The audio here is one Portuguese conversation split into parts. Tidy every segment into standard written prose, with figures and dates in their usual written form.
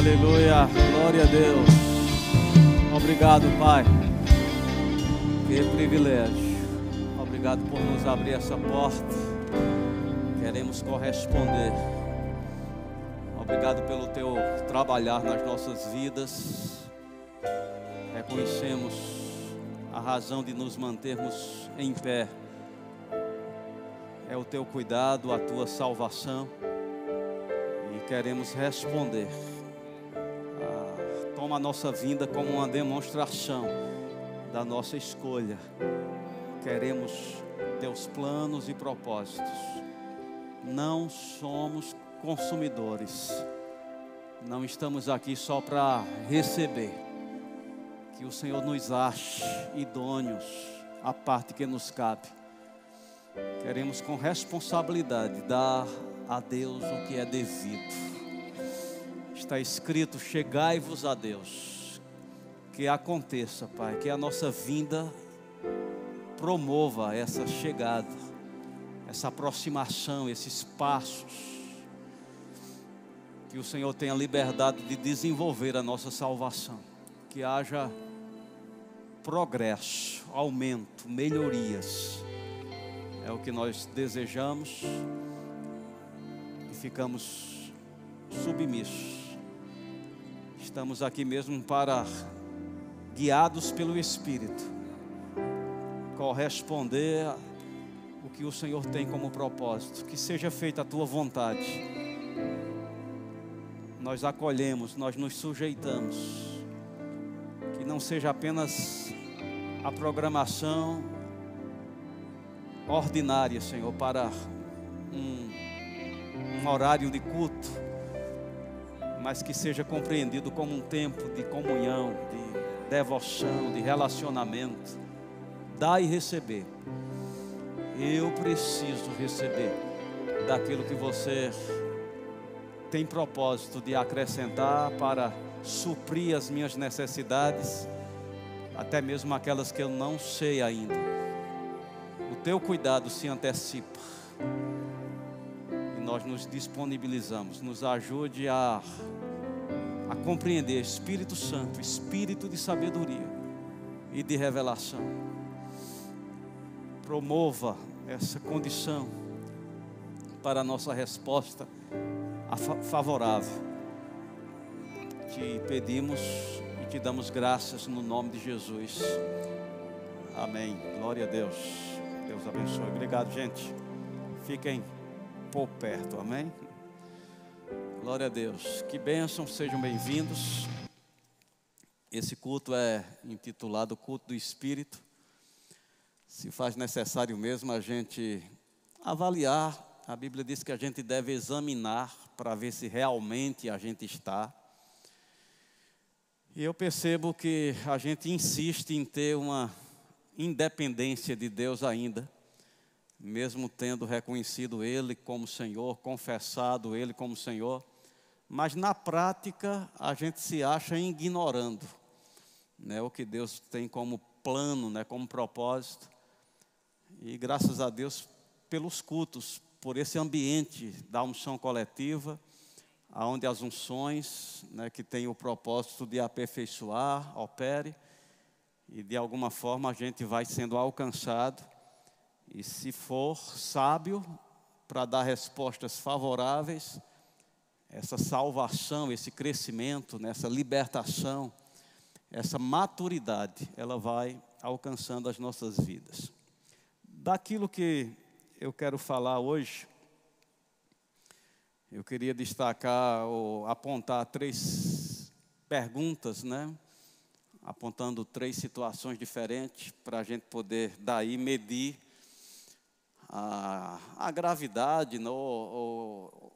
Aleluia, glória a Deus. Obrigado, Pai. Que privilégio. Obrigado por nos abrir essa porta. Queremos corresponder. Obrigado pelo teu trabalhar nas nossas vidas. Reconhecemos a razão de nos mantermos em pé. É o teu cuidado, a tua salvação. E queremos responder. Toma a nossa vinda como uma demonstração da nossa escolha. Queremos teus planos e propósitos. Não somos consumidores. Não estamos aqui só para receber. Que o Senhor nos ache idôneos à parte que nos cabe. Queremos com responsabilidade dar a Deus o que é devido. Está escrito: chegai-vos a Deus. Que aconteça, Pai, que a nossa vinda promova essa chegada, essa aproximação, esses passos. Que o Senhor tenha liberdade de desenvolver a nossa salvação. Que haja progresso, aumento, melhorias. É o que nós desejamos e ficamos submissos. Estamos aqui mesmo para, guiados pelo Espírito, corresponder o que o Senhor tem como propósito. Que seja feita a tua vontade. Nós acolhemos, nós nos sujeitamos. Que não seja apenas a programação ordinária, Senhor, para um horário de culto, mas que seja compreendido como um tempo de comunhão, de devoção, de relacionamento. Dar e receber. Eu preciso receber daquilo que você tem propósito de acrescentar para suprir as minhas necessidades, até mesmo aquelas que eu não sei ainda. O teu cuidado se antecipa. Nós nos disponibilizamos, nos ajude a compreender, Espírito Santo, Espírito de sabedoria e de revelação. Promova essa condição para a nossa resposta favorável. Te pedimos e te damos graças no nome de Jesus. Amém. Glória a Deus. Deus abençoe. Obrigado, gente. Fiquem por perto, amém? Glória a Deus. Que bênção, sejam bem-vindos. Esse culto é intitulado Culto do Espírito. Se faz necessário mesmo a gente avaliar. A Bíblia diz que a gente deve examinar para ver se realmente a gente está. E eu percebo que a gente insiste em ter uma independência de Deus ainda. Mesmo tendo reconhecido Ele como Senhor, confessado Ele como Senhor, mas na prática a gente se acha ignorando, né, o que Deus tem como plano, né, como propósito. E graças a Deus pelos cultos, por esse ambiente da unção coletiva, onde as unções, né, que tem o propósito de aperfeiçoar, opere, e de alguma forma a gente vai sendo alcançado. E se for sábio para dar respostas favoráveis, essa salvação, esse crescimento, essa libertação, essa maturidade, ela vai alcançando as nossas vidas. Daquilo que eu quero falar hoje, eu queria destacar ou apontar 3 perguntas, né? Apontando 3 situações diferentes para a gente poder daí medir a gravidade,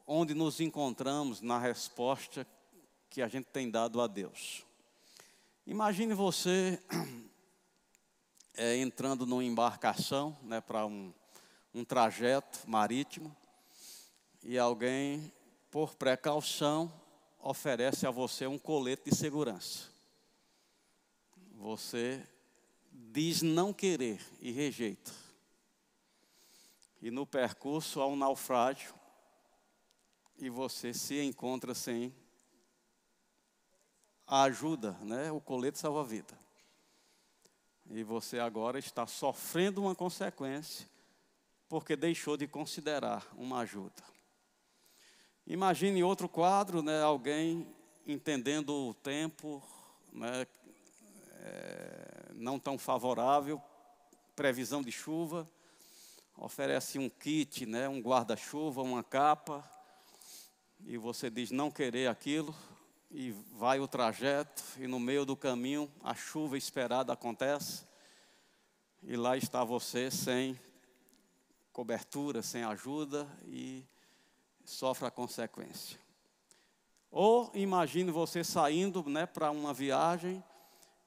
onde nos encontramos na resposta que a gente tem dado a Deus. Imagine você entrando numa embarcação, né, para um trajeto marítimo, e alguém, por precaução, oferece a você um colete de segurança. Você diz não querer e rejeita. E no percurso há um naufrágio e você se encontra sem a ajuda, né? O colete salva-vida. E você agora está sofrendo uma consequência porque deixou de considerar uma ajuda. Imagine outro quadro, né? Alguém entendendo o tempo, né? Não tão favorável, previsão de chuva, oferece um kit, né? Um guarda-chuva, uma capa, e você diz não querer aquilo, e vai o trajeto, e no meio do caminho a chuva esperada acontece, e lá está você sem cobertura, sem ajuda, e sofre a consequência. Ou imagine você saindo, né, para uma viagem,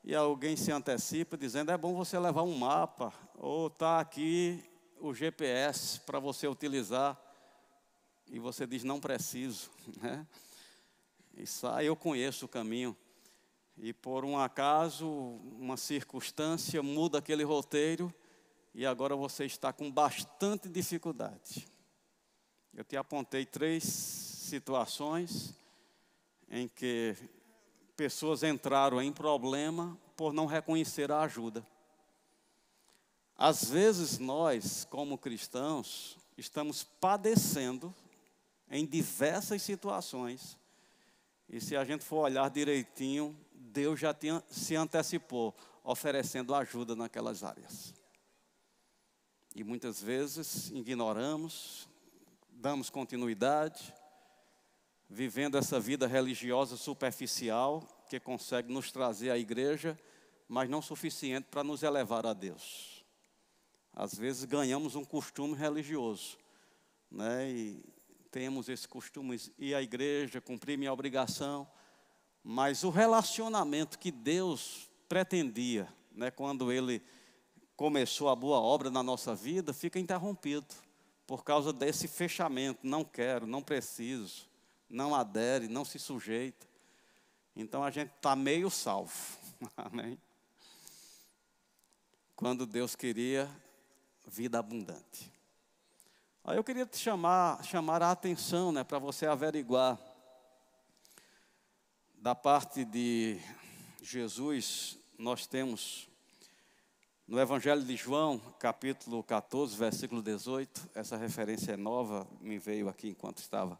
e alguém se antecipa dizendo, é bom você levar um mapa, ou está aqui o GPS para você utilizar, e você diz, não preciso, né? E sai, eu conheço o caminho, e por um acaso, uma circunstância muda aquele roteiro, e agora você está com bastante dificuldade. Eu te apontei 3 situações em que pessoas entraram em problema por não reconhecer a ajuda. Às vezes nós, como cristãos, estamos padecendo em diversas situações. E se a gente for olhar direitinho, Deus já se antecipou, oferecendo ajuda naquelas áreas. E muitas vezes ignoramos, damos continuidade, vivendo essa vida religiosa superficial, que consegue nos trazer à igreja, mas não suficiente para nos elevar a Deus. Às vezes ganhamos um costume religioso, né? E temos esse costume de ir à igreja, cumprir minha obrigação, mas o relacionamento que Deus pretendia, né, quando Ele começou a boa obra na nossa vida, fica interrompido, por causa desse fechamento, não quero, não preciso, não adere, não se sujeita. Então a gente está meio salvo, amém? Quando Deus queria vida abundante. Aí eu queria te chamar a atenção, né, para você averiguar, da parte de Jesus, nós temos no Evangelho de João, capítulo 14, versículo 18, essa referência é nova, me veio aqui enquanto estava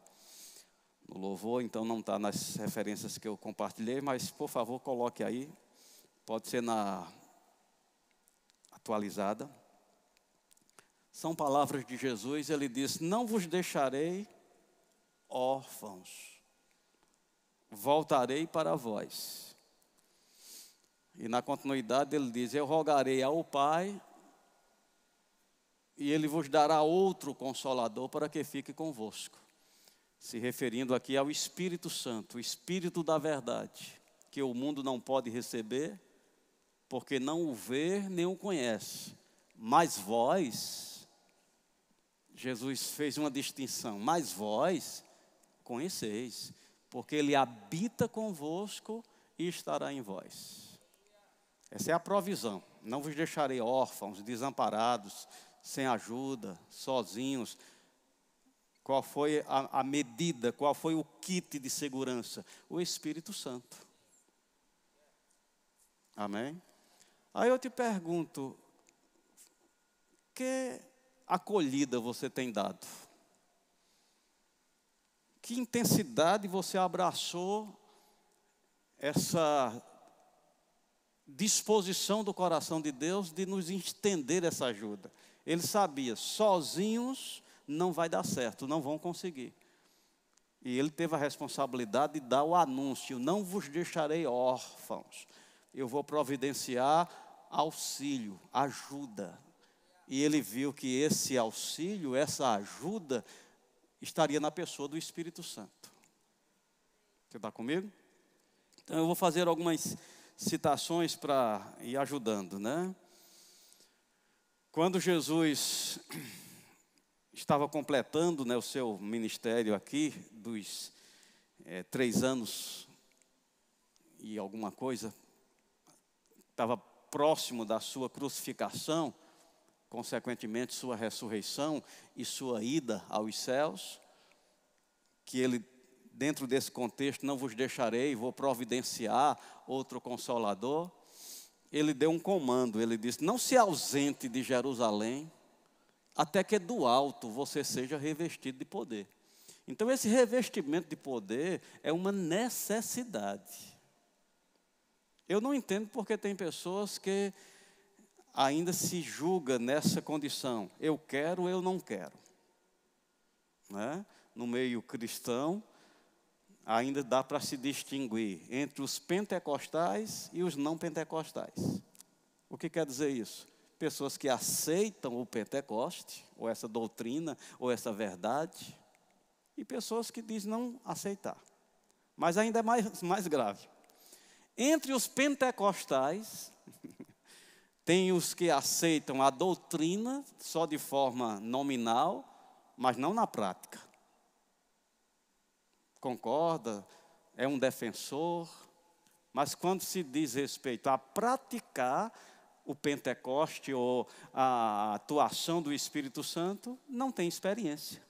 no louvor, então não está nas referências que eu compartilhei, mas por favor coloque aí, pode ser na atualizada. São palavras de Jesus, ele diz, não vos deixarei órfãos, voltarei para vós. E na continuidade ele diz, eu rogarei ao Pai, e Ele vos dará outro Consolador para que fique convosco. Se referindo aqui ao Espírito Santo, o Espírito da verdade, que o mundo não pode receber, porque não o vê nem o conhece. Mas vós, Jesus fez uma distinção, mas vós conheceis, porque Ele habita convosco e estará em vós. Essa é a provisão. Não vos deixarei órfãos, desamparados, sem ajuda, sozinhos. Qual foi a medida, qual foi o kit de segurança? O Espírito Santo. Amém? Aí eu te pergunto, que acolhida você tem dado? Que intensidade você abraçou essa disposição do coração de Deus de nos estender essa ajuda? Ele sabia, sozinhos não vai dar certo, não vão conseguir. E ele teve a responsabilidade de dar o anúncio, não vos deixarei órfãos. Eu vou providenciar auxílio, ajuda. E ele viu que esse auxílio, essa ajuda, estaria na pessoa do Espírito Santo. Você está comigo? Então eu vou fazer algumas citações para ir ajudando, né? Quando Jesus estava completando, né, o seu ministério aqui, dos 3 anos e alguma coisa, estava próximo da sua crucificação, consequentemente sua ressurreição e sua ida aos céus, que ele dentro desse contexto, não vos deixarei, vou providenciar outro consolador. Ele deu um comando, ele disse, não se ausente de Jerusalém, até que do alto você seja revestido de poder. Então esse revestimento de poder é uma necessidade. Eu não entendo porque tem pessoas que ainda se julgam nessa condição. Eu quero, eu não quero. Né? No meio cristão, ainda dá para se distinguir entre os pentecostais e os não pentecostais. O que quer dizer isso? Pessoas que aceitam o Pentecoste, ou essa doutrina, ou essa verdade, e pessoas que dizem não aceitar. Mas ainda é mais grave. Entre os pentecostais, tem os que aceitam a doutrina só de forma nominal, mas não na prática. Concorda, é um defensor, mas quando se diz respeito a praticar o Pentecoste ou a atuação do Espírito Santo, não tem experiência.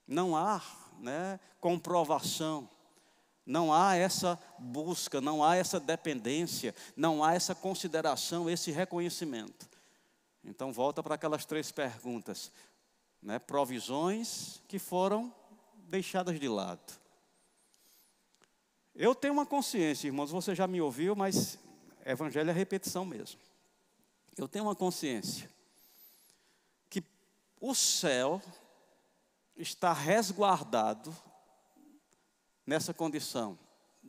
Não há, né, comprovação, não há essa busca, não há essa dependência, não há essa consideração, esse reconhecimento. Então volta para aquelas 3 perguntas, né, provisões que foram deixadas de lado. Eu tenho uma consciência, irmãos, você já me ouviu, mas evangelho é repetição mesmo. Eu tenho uma consciência que o céu está resguardado nessa condição.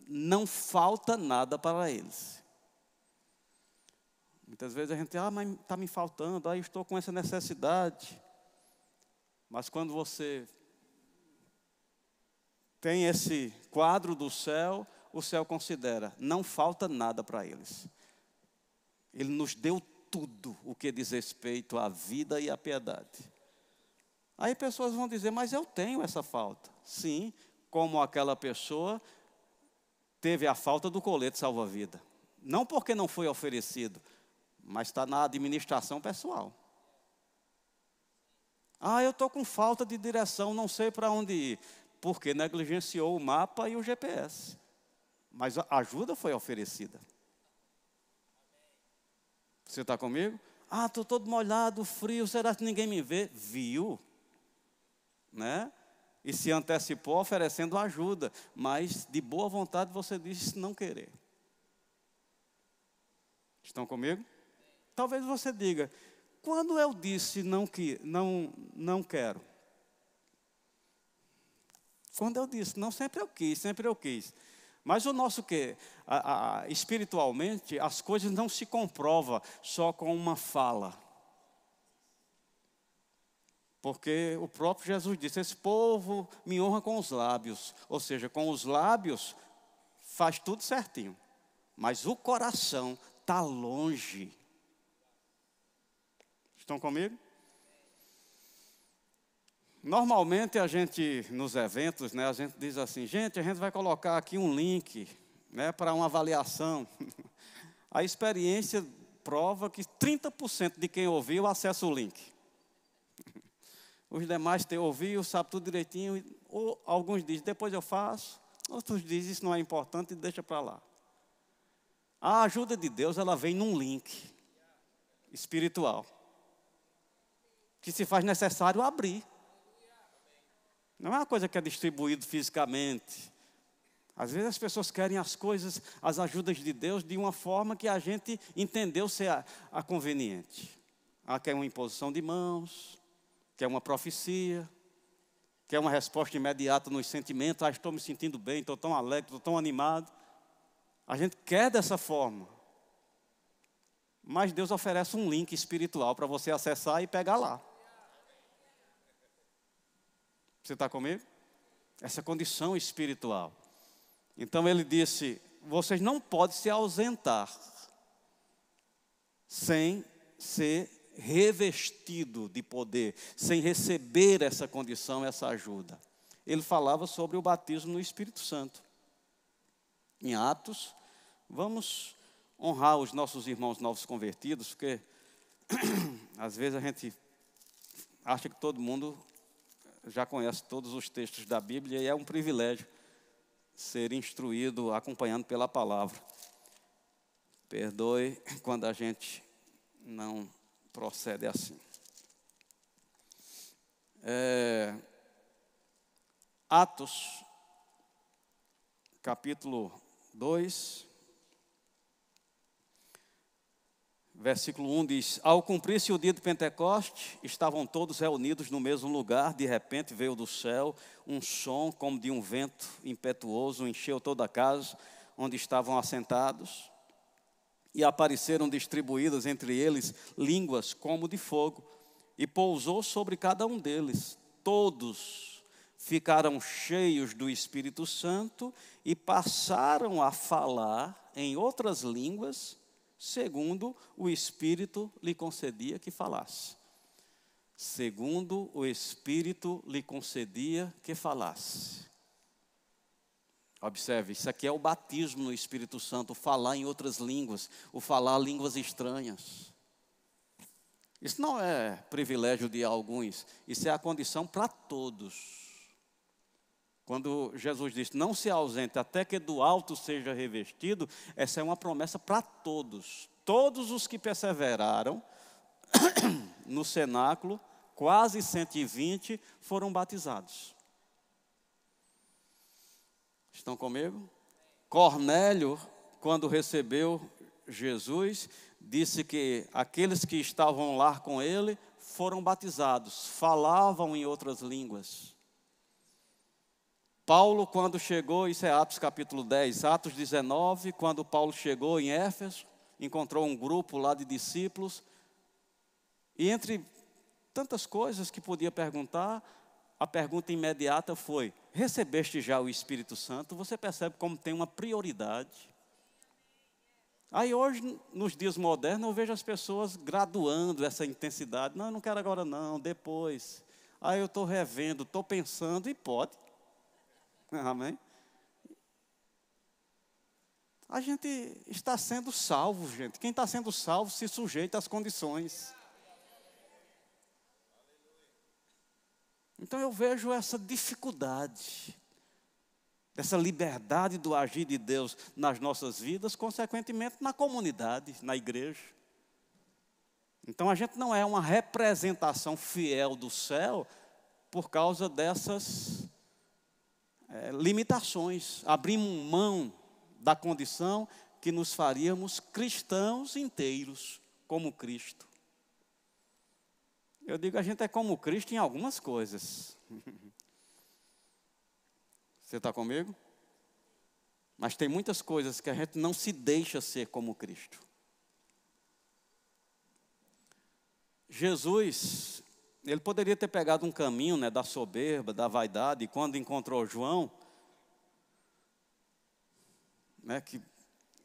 Não falta nada para eles. Muitas vezes a gente, mas está me faltando, eu estou com essa necessidade. Mas quando você tem esse quadro do céu, o céu considera, não falta nada para eles. Ele nos deu tudo o que diz respeito à vida e à piedade. Aí pessoas vão dizer, mas eu tenho essa falta. Sim, como aquela pessoa teve a falta do colete salva-vida. Não porque não foi oferecido, mas está na administração pessoal. Eu estou com falta de direção, não sei para onde ir. Porque negligenciou o mapa e o GPS. Mas a ajuda foi oferecida. Você está comigo? Estou todo molhado, frio, será que ninguém me vê? Viu? Né? E se antecipou oferecendo ajuda. Mas de boa vontade você disse não querer. Estão comigo? Talvez você diga, quando eu disse não quero? Quando eu disse, não, sempre eu quis. Mas o nosso espiritualmente, as coisas não se comprovam só com uma fala. Porque o próprio Jesus disse, esse povo me honra com os lábios. Ou seja, com os lábios faz tudo certinho. Mas o coração está longe. Estão comigo? Normalmente a gente, nos eventos, né, a gente diz assim, gente, a gente vai colocar aqui um link, né, para uma avaliação. A experiência prova que 30% de quem ouviu acessa o link. Os demais ouviu, sabe tudo direitinho, ou alguns dizem, depois eu faço, outros dizem, isso não é importante e deixa para lá. A ajuda de Deus, ela vem num link espiritual, que se faz necessário abrir. Não é uma coisa que é distribuída fisicamente. Às vezes as pessoas querem as coisas, as ajudas de Deus, de uma forma que a gente entendeu ser a conveniente. Quer uma imposição de mãos, quer uma profecia, quer uma resposta imediata nos sentimentos. Estou me sentindo bem, estou tão alegre, estou tão animado. A gente quer dessa forma. Mas Deus oferece um link espiritual para você acessar e pegar lá. Você está comigo? Essa condição espiritual. Então ele disse, vocês não podem se ausentar sem ser revestido de poder, sem receber essa condição, essa ajuda. Ele falava sobre o batismo no Espírito Santo. Em Atos, vamos honrar os nossos irmãos novos convertidos, porque às vezes a gente acha que todo mundo já conhece todos os textos da Bíblia e é um privilégio ser instruído acompanhando pela palavra. Perdoe quando a gente não procede assim. Atos, capítulo 2, versículo 1 diz: Ao cumprir-se o dia de Pentecoste, estavam todos reunidos no mesmo lugar. De repente veio do céu um som como de um vento impetuoso, encheu toda a casa onde estavam assentados. E apareceram distribuídas entre eles línguas como de fogo, e pousou sobre cada um deles. Todos ficaram cheios do Espírito Santo e passaram a falar em outras línguas, segundo o Espírito lhe concedia que falasse. Segundo o Espírito lhe concedia que falasse. Observe, isso aqui é o batismo no Espírito Santo, o falar em outras línguas, o falar línguas estranhas. Isso não é privilégio de alguns, isso é a condição para todos. Quando Jesus disse, não se ausente até que do alto seja revestido, essa é uma promessa para todos. Todos os que perseveraram no cenáculo, quase 120, foram batizados. Estão comigo? Cornélio, quando recebeu Jesus, disse que aqueles que estavam lá com ele foram batizados, falavam em outras línguas. Paulo, quando chegou, isso é Atos capítulo 10, Atos 19, quando Paulo chegou em Éfeso, encontrou um grupo lá de discípulos, e entre tantas coisas que podia perguntar, a pergunta imediata foi: recebeste já o Espírito Santo? Você percebe como tem uma prioridade. Aí hoje, nos dias modernos, eu vejo as pessoas graduando essa intensidade. Não, eu não quero agora não, depois. Aí eu estou revendo, estou pensando, e pode. Amém? A gente está sendo salvo, gente. Quem está sendo salvo se sujeita às condições. Então eu vejo essa dificuldade, essa liberdade do agir de Deus nas nossas vidas, consequentemente na comunidade, na igreja. Então a gente não é uma representação fiel do céu por causa dessas limitações. Abrimos mão da condição que nos faríamos cristãos inteiros, como Cristo. Eu digo, a gente é como Cristo em algumas coisas. Você está comigo? Mas tem muitas coisas que a gente não se deixa ser como Cristo. Jesus, ele poderia ter pegado um caminho, da soberba, da vaidade, e quando encontrou João, que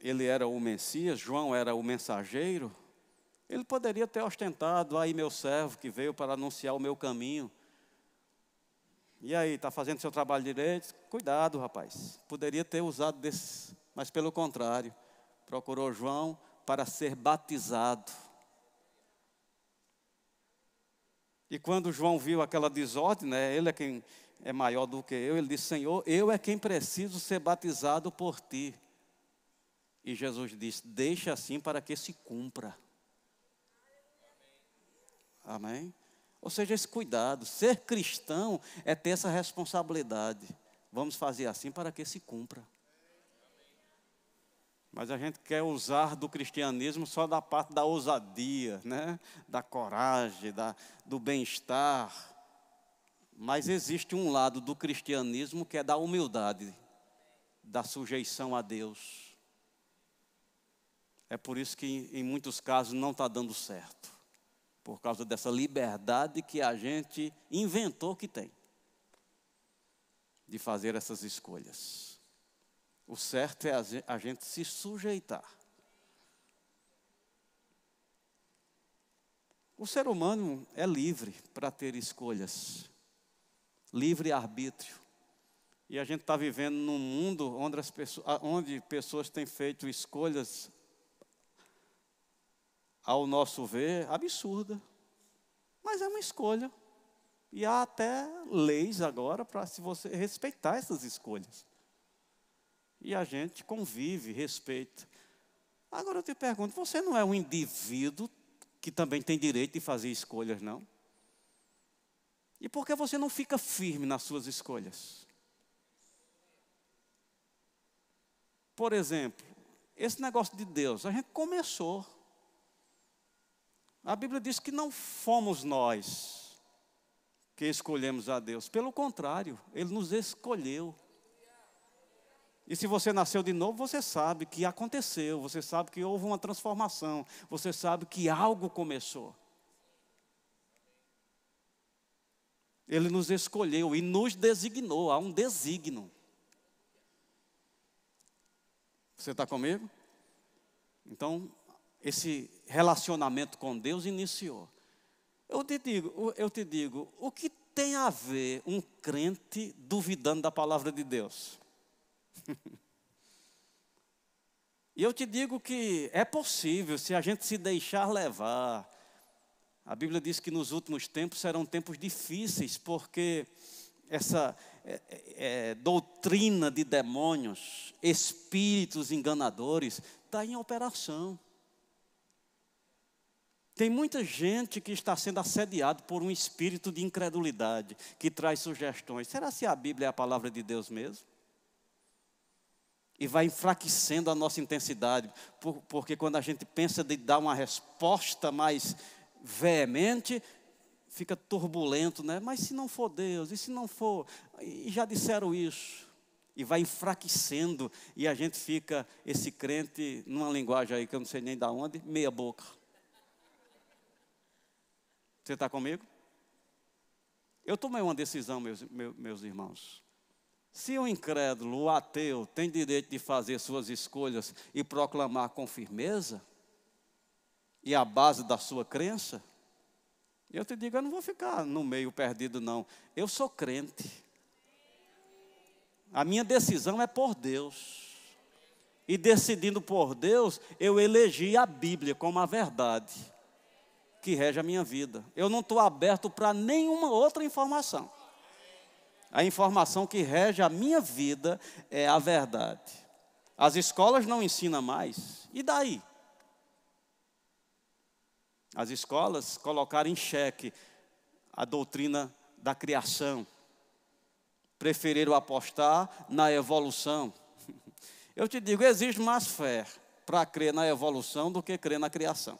ele era o Messias, João era o mensageiro, ele poderia ter ostentado, aí meu servo que veio para anunciar o meu caminho. E aí, está fazendo seu trabalho direito? Cuidado, rapaz. Poderia ter usado desse, mas pelo contrário, procurou João para ser batizado. E quando João viu aquela desordem, ele é quem é maior do que eu, ele disse, Senhor, eu é quem preciso ser batizado por ti. E Jesus disse, deixa assim para que se cumpra. Amém? Ou seja, esse cuidado, ser cristão é ter essa responsabilidade. Vamos fazer assim para que se cumpra. Mas a gente quer usar do cristianismo só da parte da ousadia, da coragem, do bem-estar. Mas existe um lado do cristianismo que é da humildade, da sujeição a Deus. É por isso que em muitos casos não está dando certo. Por causa dessa liberdade que a gente inventou que tem. De fazer essas escolhas. O certo é a gente se sujeitar. O ser humano é livre para ter escolhas. Livre arbítrio. E a gente está vivendo num mundo onde pessoas têm feito escolhas, ao nosso ver, absurda. Mas é uma escolha. E há até leis agora para se você respeitar essas escolhas. E a gente convive, respeita. Agora eu te pergunto, você não é um indivíduo que também tem direito de fazer escolhas, não? E por que você não fica firme nas suas escolhas? Por exemplo, esse negócio de Deus, a gente começou. A Bíblia diz que não fomos nós que escolhemos a Deus. Pelo contrário, Ele nos escolheu. E se você nasceu de novo, você sabe que aconteceu. Você sabe que houve uma transformação. Você sabe que algo começou. Ele nos escolheu e nos designou. Há um desígnio. Você está comigo? Então, esse relacionamento com Deus iniciou. Eu te digo, o que tem a ver um crente duvidando da palavra de Deus? E eu te digo que é possível, se a gente se deixar levar. A Bíblia diz que nos últimos tempos serão tempos difíceis, porque essa doutrina de demônios, espíritos enganadores, está em operação. Tem muita gente que está sendo assediado por um espírito de incredulidade, que traz sugestões. Será se a Bíblia é a palavra de Deus mesmo? E vai enfraquecendo a nossa intensidade, porque quando a gente pensa de dar uma resposta mais veemente, fica turbulento, né? Mas se não for Deus, e se não for, e já disseram isso, e vai enfraquecendo, e a gente fica, esse crente, numa linguagem aí que eu não sei nem de onde, meia boca. Você está comigo? Eu tomei uma decisão, meus irmãos. Se o incrédulo, o ateu, tem direito de fazer suas escolhas e proclamar com firmeza, e a base da sua crença, eu te digo, eu não vou ficar no meio perdido, não. Eu sou crente. A minha decisão é por Deus. E decidindo por Deus, eu elegi a Bíblia como a verdade que rege a minha vida. Eu não estou aberto para nenhuma outra informação. A informação que rege a minha vida é a verdade. As escolas não ensinam mais. E daí? As escolas colocaram em xeque a doutrina da criação. Preferiram apostar na evolução. Eu te digo, existe mais fé para crer na evolução do que crer na criação.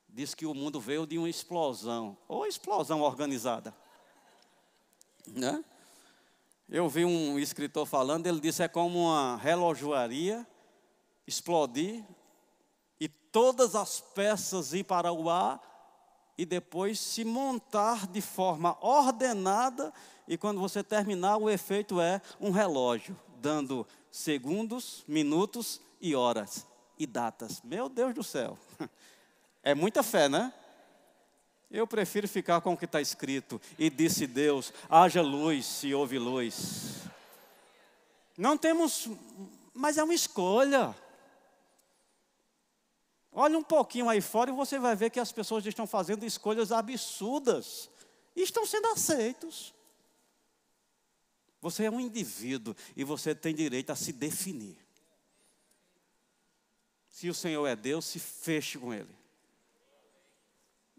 Diz que o mundo veio de uma explosão, ou explosão organizada. Né? Eu vi um escritor falando, ele disse, é como uma relojoaria explodir e todas as peças ir para o ar e depois se montar de forma ordenada e quando você terminar o efeito é um relógio, dando segundos, minutos e horas e datas. Meu Deus do céu, é muita fé, né? Eu prefiro ficar com o que está escrito. E disse Deus, haja luz se houve luz. Não temos, mas é uma escolha. Olha um pouquinho aí fora e você vai ver que as pessoas estão fazendo escolhas absurdas. E estão sendo aceitos. Você é um indivíduo e você tem direito a se definir. Se o Senhor é Deus, se feche com Ele.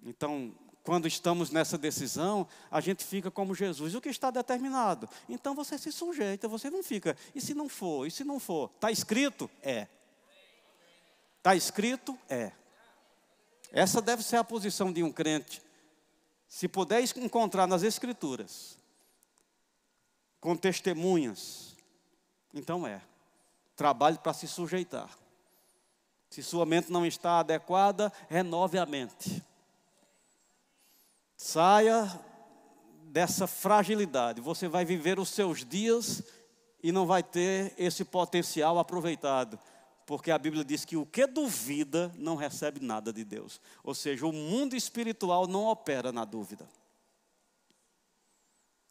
Então, quando estamos nessa decisão, a gente fica como Jesus. O que está determinado? Então você se sujeita, você não fica. E se não for? E se não for? Está escrito? É. Está escrito? É. Essa deve ser a posição de um crente. Se puder encontrar nas Escrituras, com testemunhas, então é. Trabalhe para se sujeitar. Se sua mente não está adequada, renove a mente. Saia dessa fragilidade. Você vai viver os seus dias e não vai ter esse potencial aproveitado. Porque a Bíblia diz que o que duvida não recebe nada de Deus. Ou seja, o mundo espiritual não opera na dúvida.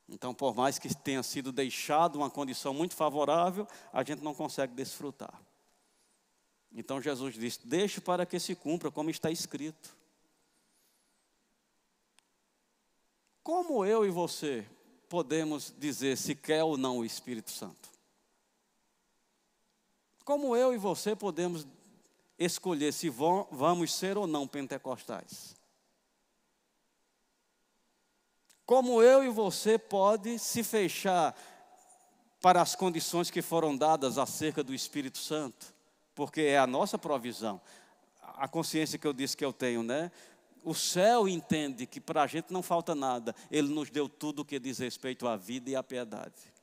Então, por mais que tenha sido deixado uma condição muito favorável, a gente não consegue desfrutar. Então Jesus disse, deixe para que se cumpra como está escrito. Como eu e você podemos dizer se quer ou não o Espírito Santo? Como eu e você podemos escolher se vamos ser ou não pentecostais? Como eu e você pode se fechar para as condições que foram dadas acerca do Espírito Santo? Porque é a nossa provisão. A consciência que eu disse que eu tenho, né? O céu entende que para a gente não falta nada. Ele nos deu tudo o que diz respeito à vida e à piedade.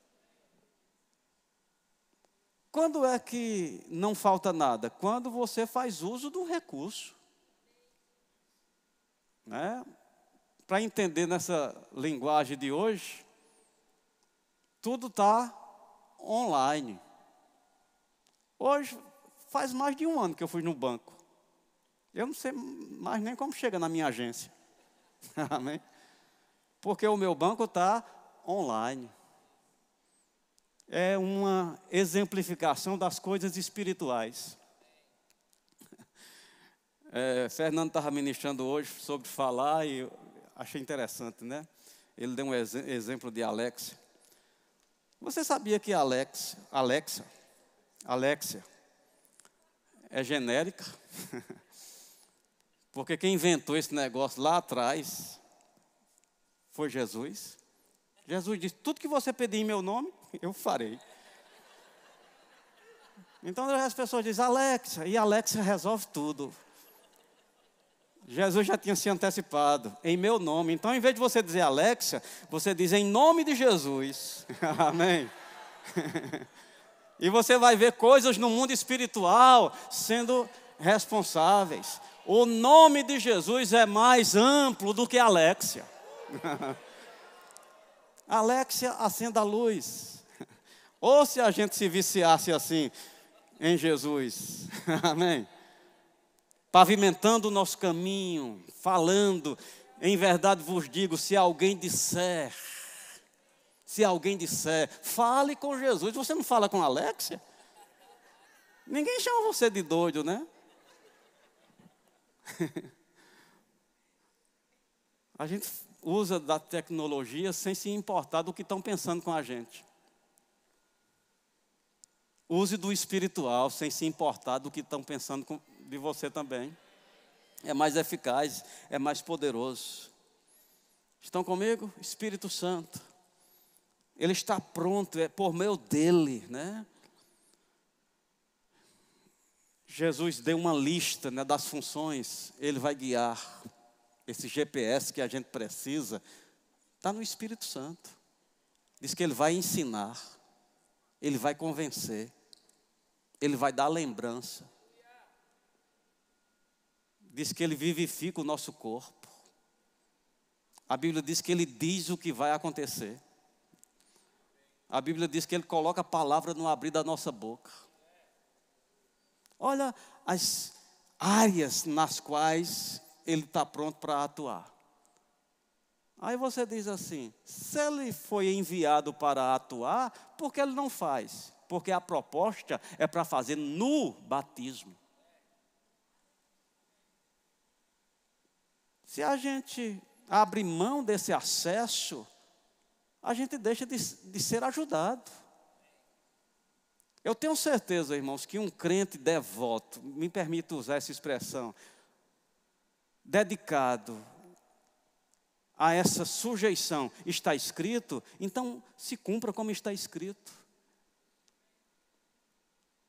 Quando é que não falta nada? Quando você faz uso do recurso. Né? Para entender nessa linguagem de hoje, tudo está online. Hoje, faz mais de um ano que eu fui no banco. Eu não sei mais nem como chega na minha agência. Amém? Porque o meu banco está online. É uma exemplificação das coisas espirituais. Fernando estava ministrando hoje sobre falar e eu achei interessante, né? Ele deu um exemplo de Alexia. Você sabia que Alexia é genérica? Porque quem inventou esse negócio lá atrás foi Jesus. Jesus disse, tudo que você pedir em meu nome, eu farei. Então as pessoas dizem, Alexia, e Alexia resolve tudo. Jesus já tinha se antecipado, em meu nome. Então, em vez de você dizer Alexia, você diz em nome de Jesus. Amém? E você vai ver coisas no mundo espiritual sendo responsáveis. O nome de Jesus é mais amplo do que Alexia. Alexia, acenda a luz. Ou se a gente se viciasse assim em Jesus. Amém? Pavimentando o nosso caminho, falando, em verdade vos digo, se alguém disser, fale com Jesus. Você não fala com Alexia? Ninguém chama você de doido, né? A gente usa da tecnologia sem se importar do que estão pensando com a gente. Use do espiritual sem se importar do que estão pensando de você também. É mais eficaz, é mais poderoso. Estão comigo? Espírito Santo. Ele está pronto, é por meio dele, né? Jesus deu uma lista, né, das funções, ele vai guiar. Esse GPS que a gente precisa, está no Espírito Santo. Diz que ele vai ensinar, ele vai convencer, ele vai dar lembrança. Diz que ele vivifica o nosso corpo. A Bíblia diz que ele diz o que vai acontecer. A Bíblia diz que ele coloca a palavra no abrir da nossa boca. Olha as áreas nas quais ele está pronto para atuar. Aí você diz assim, se ele foi enviado para atuar, por que ele não faz? Porque a proposta é para fazer no batismo. Se a gente abre mão desse acesso, a gente deixa de ser ajudado. Eu tenho certeza, irmãos, que um crente devoto, me permito usar essa expressão, dedicado a essa sujeição, está escrito, então se cumpra como está escrito.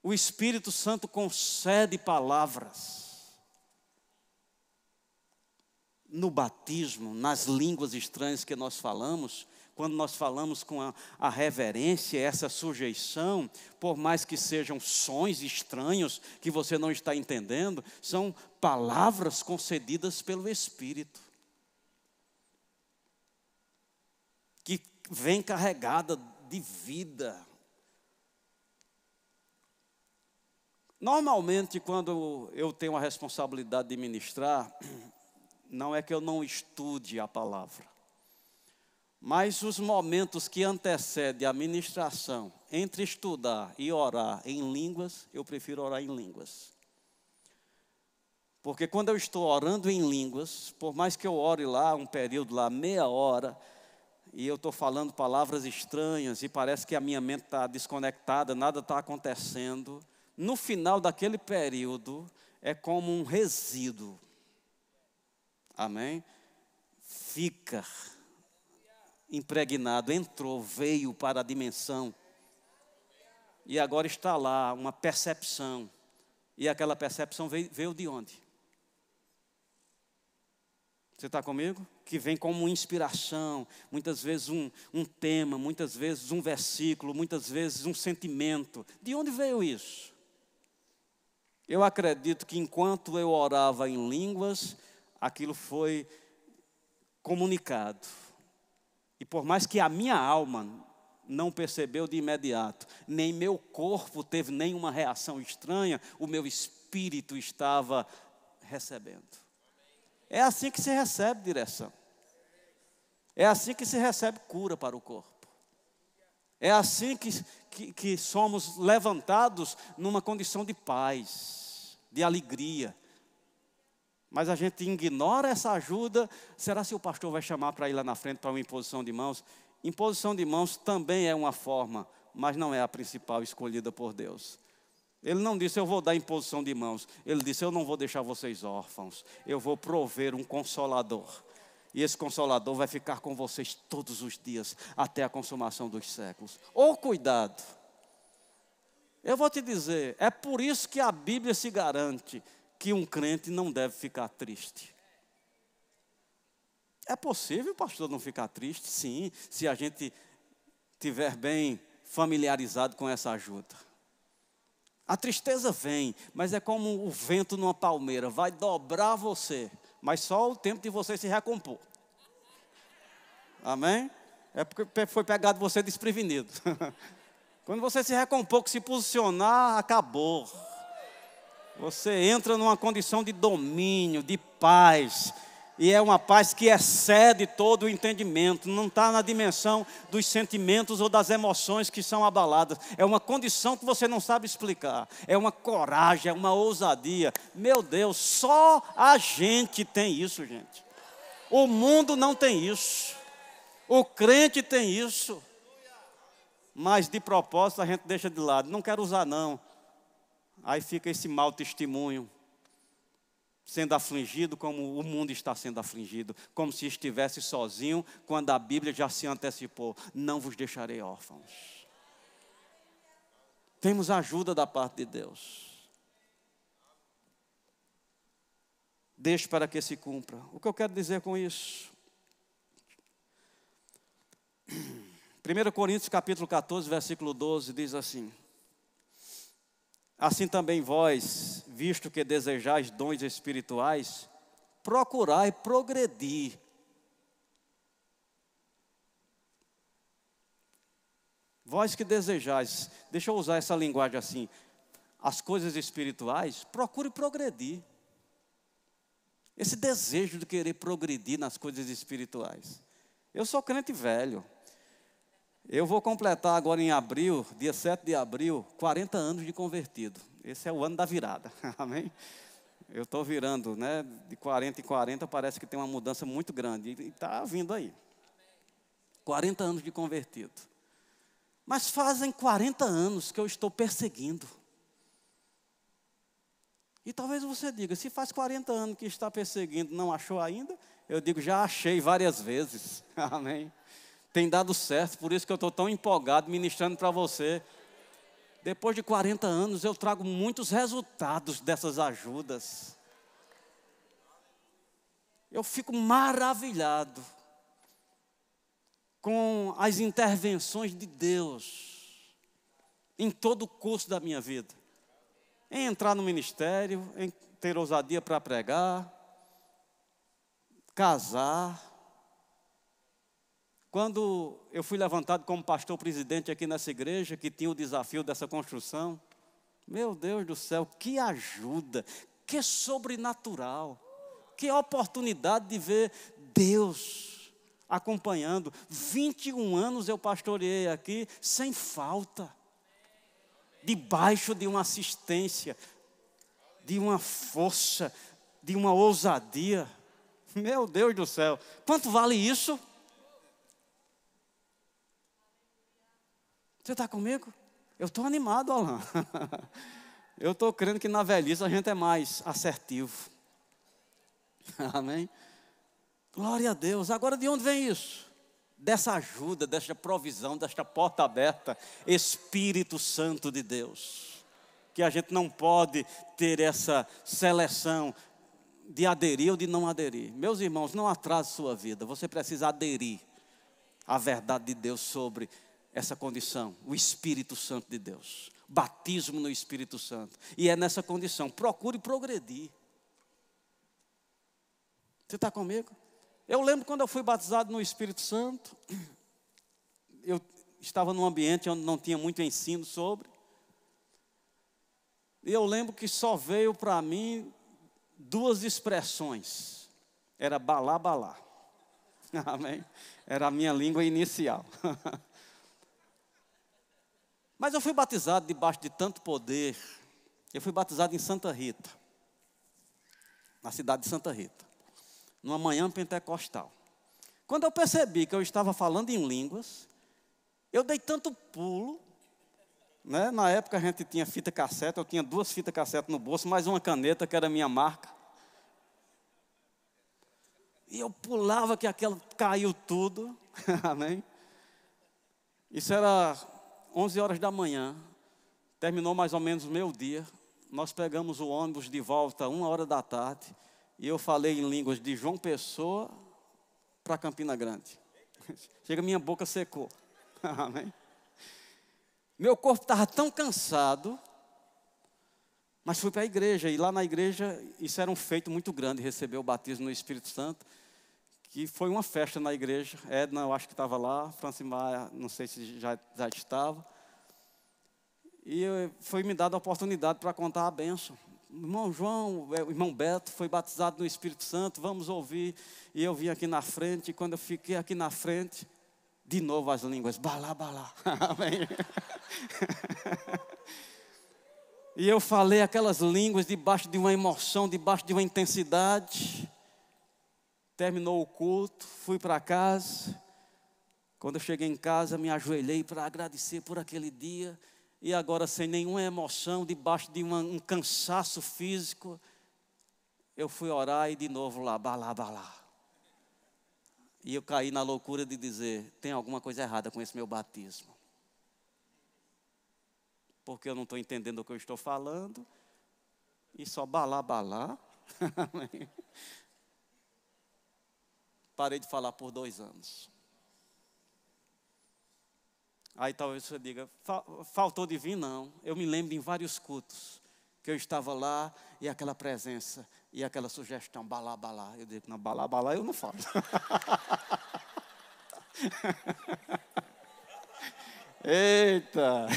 O Espírito Santo concede palavras. No batismo, nas línguas estranhas que nós falamos, quando nós falamos com a reverência, essa sujeição, por mais que sejam sons estranhos que você não está entendendo, são palavras concedidas pelo Espírito, que vem carregada de vida. Normalmente, quando eu tenho a responsabilidade de ministrar, não é que eu não estude a palavra, mas os momentos que antecedem a ministração, entre estudar e orar em línguas, eu prefiro orar em línguas. Porque quando eu estou orando em línguas, por mais que eu ore lá, um período lá, meia hora, e eu estou falando palavras estranhas, e parece que a minha mente está desconectada, nada está acontecendo, no final daquele período, é como um resíduo. Amém? Fica impregnado, entrou, veio para a dimensão. E agora está lá uma percepção. E aquela percepção veio de onde? Você está comigo? Que vem como inspiração, muitas vezes um tema, muitas vezes um versículo, muitas vezes um sentimento. De onde veio isso? Eu acredito que enquanto eu orava em línguas, aquilo foi comunicado. E por mais que a minha alma não percebeu de imediato, nem meu corpo teve nenhuma reação estranha, o meu espírito estava recebendo. É assim que se recebe direção. É assim que se recebe cura para o corpo. É assim que somos levantados numa condição de paz, de alegria. Mas a gente ignora essa ajuda. Será que o pastor vai chamar para ir lá na frente para uma imposição de mãos? Imposição de mãos também é uma forma, mas não é a principal escolhida por Deus. Ele não disse, eu vou dar imposição de mãos. Ele disse, eu não vou deixar vocês órfãos. Eu vou prover um consolador. E esse consolador vai ficar com vocês todos os dias, até a consumação dos séculos. Ô, cuidado! Eu vou te dizer, é por isso que a Bíblia se garante que um crente não deve ficar triste. É possível, pastor, não ficar triste? Sim, se a gente estiver bem familiarizado com essa ajuda. A tristeza vem, mas é como o vento numa palmeira, vai dobrar você, mas só o tempo de você se recompor. Amém? É porque foi pegado você desprevenido. Quando você se recompor, que se posicionar, acabou. Você entra numa condição de domínio, de paz. E é uma paz que excede todo o entendimento. Não está na dimensão dos sentimentos ou das emoções que são abaladas. É uma condição que você não sabe explicar. É uma coragem, é uma ousadia. Meu Deus, só a gente tem isso, gente. O mundo não tem isso. O crente tem isso. Mas de propósito a gente deixa de lado. Não quero usar não. Aí fica esse mau testemunho. Sendo afligido como o mundo está sendo afligido. Como se estivesse sozinho, quando a Bíblia já se antecipou. Não vos deixarei órfãos. Temos ajuda da parte de Deus. Deixe para que se cumpra. O que eu quero dizer com isso? 1 Coríntios capítulo 14, versículo 12, diz assim. Assim também vós, visto que desejais dons espirituais, procurai progredir. Vós que desejais, deixa eu usar essa linguagem assim, as coisas espirituais, procure progredir. Esse desejo de querer progredir nas coisas espirituais. Eu sou crente velho. Eu vou completar agora em abril, dia 7 de abril, 40 anos de convertido. Esse é o ano da virada, amém? Eu estou virando, né? De 40 em 40, parece que tem uma mudança muito grande. E está vindo aí. 40 anos de convertido. Mas fazem 40 anos que eu estou perseguindo. E talvez você diga, se faz 40 anos que está perseguindo, não achou ainda? Eu digo, já achei várias vezes, amém? Tem dado certo, por isso que eu estou tão empolgado ministrando para você. Depois de 40 anos, eu trago muitos resultados dessas ajudas. Eu fico maravilhado com as intervenções de Deus em todo o curso da minha vida. Em entrar no ministério, em ter ousadia para pregar, casar. Quando eu fui levantado como pastor presidente aqui nessa igreja, que tinha o desafio dessa construção, meu Deus do céu, que ajuda, que sobrenatural, que oportunidade de ver Deus acompanhando. 21 anos eu pastoreei aqui sem falta, debaixo de uma assistência, de uma força, de uma ousadia. Meu Deus do céu, quanto vale isso? Você está comigo? Eu estou animado, Alan. Eu estou crendo que na velhice a gente é mais assertivo. Amém? Glória a Deus. Agora de onde vem isso? Dessa ajuda, desta provisão, desta porta aberta, Espírito Santo de Deus. Que a gente não pode ter essa seleção de aderir ou de não aderir. Meus irmãos, não atrase sua vida. Você precisa aderir à verdade de Deus sobre essa condição, o Espírito Santo de Deus. Batismo no Espírito Santo. E é nessa condição, procure progredir. Você está comigo? Eu lembro quando eu fui batizado no Espírito Santo, eu estava num ambiente onde não tinha muito ensino sobre. E eu lembro que só veio para mim duas expressões. Era balá, balá. Amém? Era a minha língua inicial. Mas eu fui batizado debaixo de tanto poder. Eu fui batizado em Santa Rita, na cidade de Santa Rita, numa manhã pentecostal. Quando eu percebi que eu estava falando em línguas, eu dei tanto pulo, né? Na época a gente tinha fita cassete, eu tinha 2 fitas cassete no bolso, mais uma caneta que era minha marca. E eu pulava que aquela caiu tudo. Amém? Isso era 11 horas da manhã, terminou mais ou menos o meu dia. Nós pegamos o ônibus de volta 1 hora da tarde. E eu falei em línguas de João Pessoa para Campina Grande. Chega, minha boca secou. Amém? Meu corpo estava tão cansado, mas fui para a igreja. E lá na igreja, isso era um feito muito grande, receber o batismo no Espírito Santo. Que foi uma festa na igreja. Edna, eu acho que estava lá. Francimar, não sei se já estava. E foi me dada a oportunidade para contar a bênção. O irmão João, o irmão Beto foi batizado no Espírito Santo, vamos ouvir. E eu vim aqui na frente, e quando eu fiquei aqui na frente, de novo as línguas, balá, balá. Amém. E eu falei aquelas línguas debaixo de uma emoção, debaixo de uma intensidade. Terminou o culto, fui para casa. Quando eu cheguei em casa, me ajoelhei para agradecer por aquele dia. E agora, sem nenhuma emoção, debaixo de um cansaço físico, eu fui orar e de novo lá, balá, balá. E eu caí na loucura de dizer, tem alguma coisa errada com esse meu batismo. Porque eu não estou entendendo o que eu estou falando. E só balá, balá. Parei de falar por 2 anos. Aí talvez você diga, faltou de vir? Não. Eu me lembro em vários cultos que eu estava lá e aquela presença e aquela sugestão, balá, balá. Eu digo, não, balá, balá eu não falo. Eita!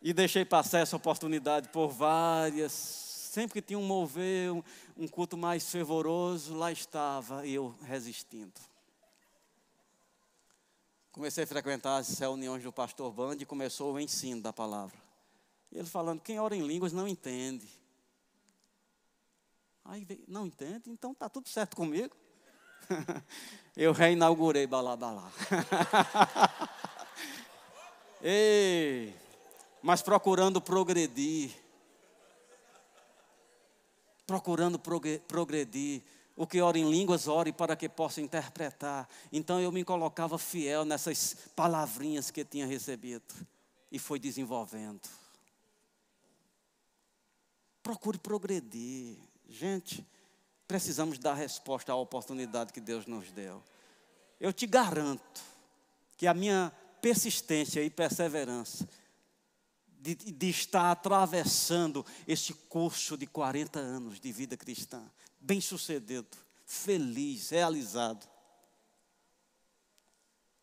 E deixei passar essa oportunidade por várias. Sempre que tinha um mover, um culto mais fervoroso, lá estava eu resistindo. Comecei a frequentar as reuniões do pastor Band e começou o ensino da palavra. E ele falando, quem ora em línguas não entende. Aí veio, não entende? Então está tudo certo comigo. Eu reinaugurei balá, balá. Ei, mas procurando progredir. Procurando progredir. O que ora em línguas, ore para que possa interpretar. Então eu me colocava fiel nessas palavrinhas que eu tinha recebido. E foi desenvolvendo. Procure progredir. Gente, precisamos dar resposta à oportunidade que Deus nos deu. Eu te garanto que a minha persistência e perseverança de estar atravessando esse curso de 40 anos de vida cristã, bem sucedido, feliz, realizado.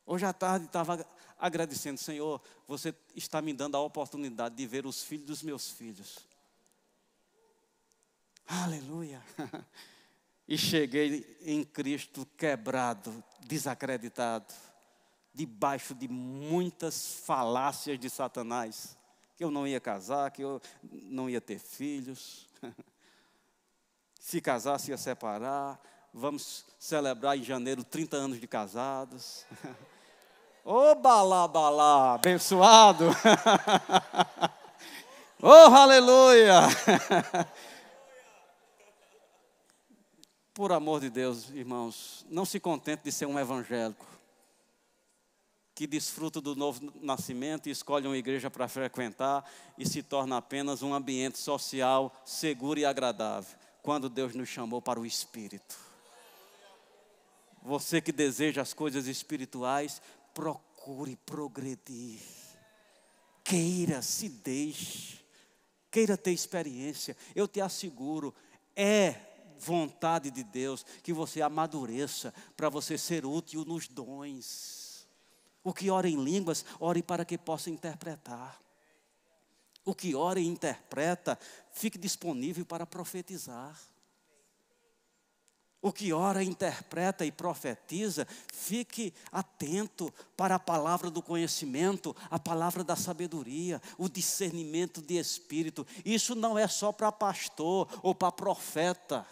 Hoje à tarde estava agradecendo, Senhor, você está me dando a oportunidade de ver os filhos dos meus filhos. Aleluia. E cheguei em Cristo quebrado, desacreditado, debaixo de muitas falácias de Satanás. que eu não ia casar, que eu não ia ter filhos. Se casasse, ia separar. Vamos celebrar em janeiro 30 anos de casados. Ô balá, balá, abençoado. Ô aleluia. Por amor de Deus, irmãos, não se contente de ser um evangélico que desfruta do novo nascimento e escolhe uma igreja para frequentar e se torna apenas um ambiente social seguro e agradável, quando Deus nos chamou para o Espírito. Você que deseja as coisas espirituais, procure progredir. Queira, se deixe. Queira ter experiência. Eu te asseguro, é vontade de Deus que você amadureça para você ser útil nos dons. O que ora em línguas, ore para que possa interpretar. O que ora e interpreta, fique disponível para profetizar. O que ora, interpreta e profetiza, fique atento para a palavra do conhecimento, a palavra da sabedoria, o discernimento de espírito. Isso não é só para pastor ou para profeta.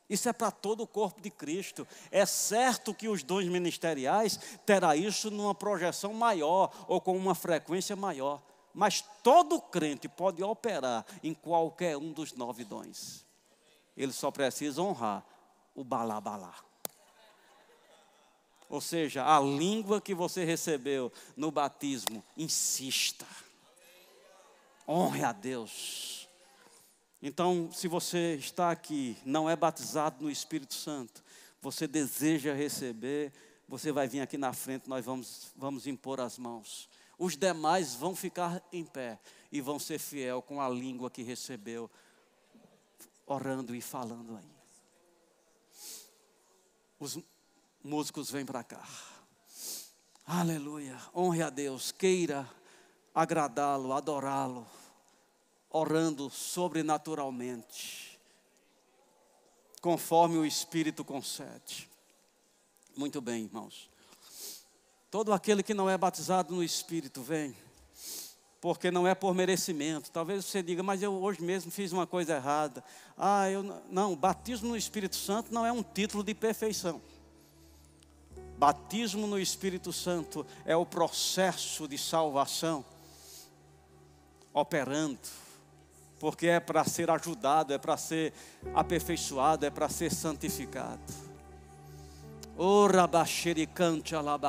Isso é para todo o corpo de Cristo. É certo que os dons ministeriais terá isso numa projeção maior ou com uma frequência maior. Mas todo crente pode operar em qualquer um dos 9 dons. Ele só precisa honrar o balá, balá. Ou seja, a língua que você recebeu no batismo, insista. Honre a Deus. Então, se você está aqui, não é batizado no Espírito Santo, você deseja receber, você vai vir aqui na frente, nós vamos impor as mãos. Os demais vão ficar em pé e vão ser fiel com a língua que recebeu, orando e falando aí. Os músicos vêm para cá. Aleluia. Honre a Deus, queira agradá-lo, adorá-lo, orando sobrenaturalmente, conforme o Espírito concede. Muito bem, irmãos. Todo aquele que não é batizado no Espírito, vem. Porque não é por merecimento. Talvez você diga, mas eu hoje mesmo fiz uma coisa errada. Não, batismo no Espírito Santo não é um título de perfeição. Batismo no Espírito Santo é o processo de salvação operando. Porque é para ser ajudado, é para ser aperfeiçoado, é para ser santificado. Ora, baxericante, alaba.